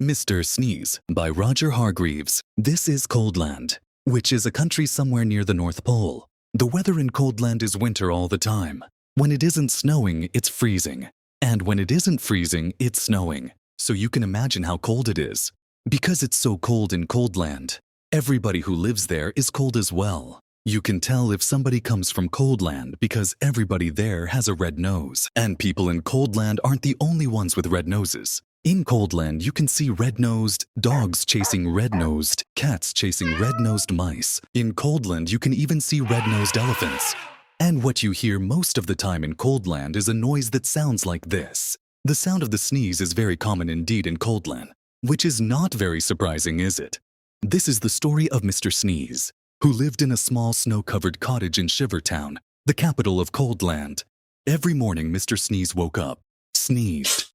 Mr. Sneeze by Roger Hargreaves. This is Coldland, which is a country somewhere near the North Pole. The weather in Coldland is winter all the time. When it isn't snowing, it's freezing. And when it isn't freezing, it's snowing. So you can imagine how cold it is. Because it's so cold in Coldland, everybody who lives there is cold as well. You can tell if somebody comes from Coldland because everybody there has a red nose. And people in Coldland aren't the only ones with red noses. In Coldland, you can see red-nosed dogs chasing red-nosed cats chasing red-nosed mice. In Coldland, you can even see red-nosed elephants. And what you hear most of the time in Coldland is a noise that sounds like this. The sound of the sneeze is very common indeed in Coldland, which is not very surprising, is it? This is the story of Mr. Sneeze, who lived in a small snow-covered cottage in Shivertown, the capital of Coldland. Every morning, Mr. Sneeze woke up, sneezed,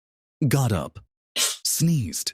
got up, sneezed,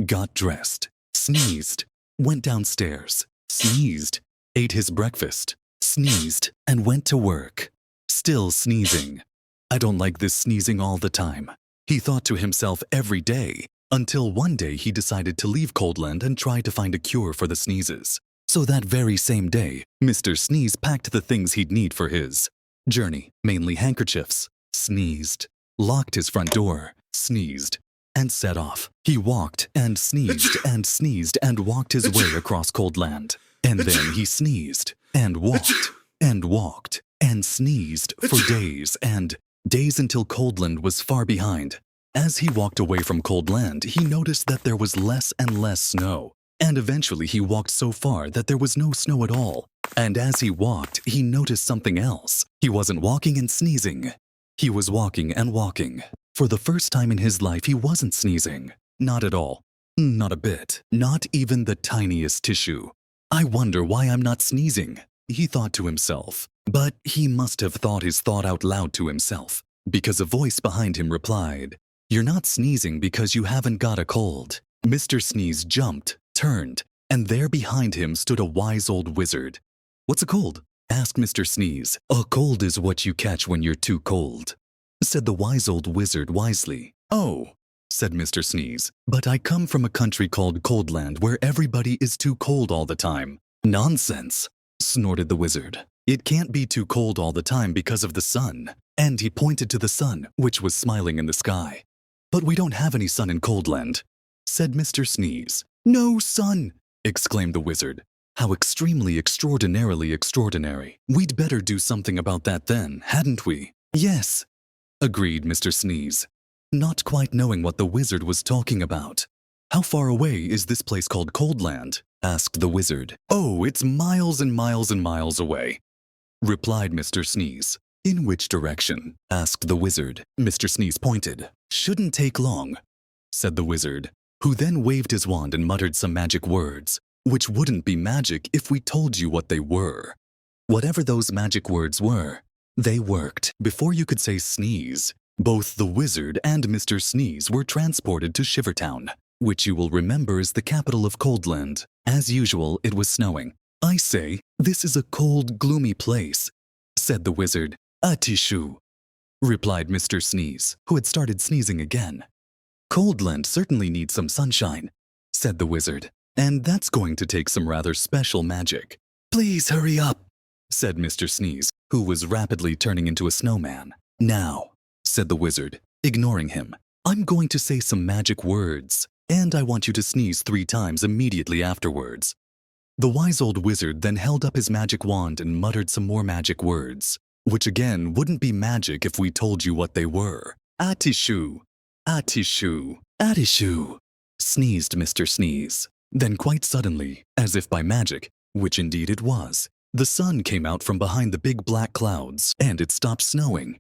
got dressed, sneezed, went downstairs, sneezed, ate his breakfast, sneezed, and went to work. Still sneezing. I don't like this sneezing all the time, he thought to himself every day, until one day he decided to leave Coldland and try to find a cure for the sneezes. So that very same day, Mr. Sneeze packed the things he'd need for his journey, mainly handkerchiefs, sneezed, locked his front door, sneezed, and set off. He walked and sneezed and walked his way across Coldland. And then he sneezed and walked and sneezed for days and days until Coldland was far behind. As he walked away from Coldland, he noticed that there was less and less snow. And eventually he walked so far that there was no snow at all. And as he walked, he noticed something else. He wasn't walking and sneezing. He was walking and walking. For the first time in his life, he wasn't sneezing. Not at all. Not a bit. Not even the tiniest tissue. I wonder why I'm not sneezing, he thought to himself. But he must have thought his thought out loud to himself, because a voice behind him replied, "You're not sneezing because you haven't got a cold." Mr. Sneeze jumped, turned, and there behind him stood a wise old wizard. "What's a cold?" asked Mr. Sneeze. "A cold is what you catch when you're too cold," said the wise old wizard wisely. "Oh," said Mr. Sneeze, "but I come from a country called Coldland where everybody is too cold all the time." "Nonsense," snorted the wizard. "It can't be too cold all the time because of the sun." And he pointed to the sun, which was smiling in the sky. "But we don't have any sun in Coldland," said Mr. Sneeze. "No sun!" exclaimed the wizard. "How extremely extraordinarily extraordinary. We'd better do something about that then, hadn't we?" "Yes," agreed Mr. Sneeze, not quite knowing what the wizard was talking about. "How far away is this place called Coldland?" asked the wizard. "Oh, it's miles and miles and miles away," replied Mr. Sneeze. "In which direction?" asked the wizard. Mr. Sneeze pointed. "Shouldn't take long," said the wizard, who then waved his wand and muttered some magic words, which wouldn't be magic if we told you what they were. Whatever those magic words were, they worked. Before you could say sneeze, both the wizard and Mr. Sneeze were transported to Shivertown, which you will remember is the capital of Coldland. As usual, it was snowing. "I say, this is a cold, gloomy place," said the wizard. "Atishu," replied Mr. Sneeze, who had started sneezing again. "Coldland certainly needs some sunshine," said the wizard, "and that's going to take some rather special magic." "Please hurry up," said Mr. Sneeze, who was rapidly turning into a snowman. "Now," said the wizard, ignoring him, "I'm going to say some magic words, and I want you to sneeze 3 times immediately afterwards." The wise old wizard then held up his magic wand and muttered some more magic words, which again wouldn't be magic if we told you what they were. "Atishu, Atishu, Atishu," sneezed Mr. Sneeze. Then quite suddenly, as if by magic, which indeed it was, the sun came out from behind the big black clouds, and it stopped snowing.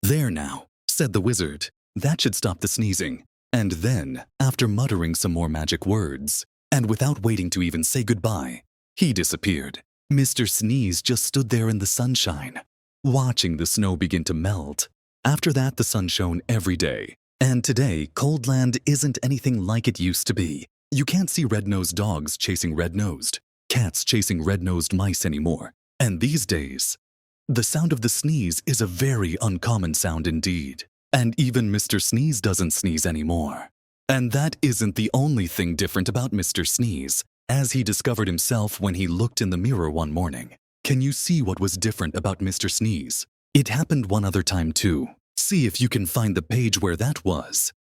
"There now," said the wizard. "That should stop the sneezing." And then, after muttering some more magic words, and without waiting to even say goodbye, he disappeared. Mr. Sneeze just stood there in the sunshine, watching the snow begin to melt. After that, the sun shone every day. And today, Coldland isn't anything like it used to be. You can't see red-nosed dogs chasing red-nosed, cats chasing red-nosed mice anymore. And these days, the sound of the sneeze is a very uncommon sound indeed. And even Mr. Sneeze doesn't sneeze anymore. And that isn't the only thing different about Mr. Sneeze, as he discovered himself when he looked in the mirror one morning. Can you see what was different about Mr. Sneeze? It happened one other time too. See if you can find the page where that was.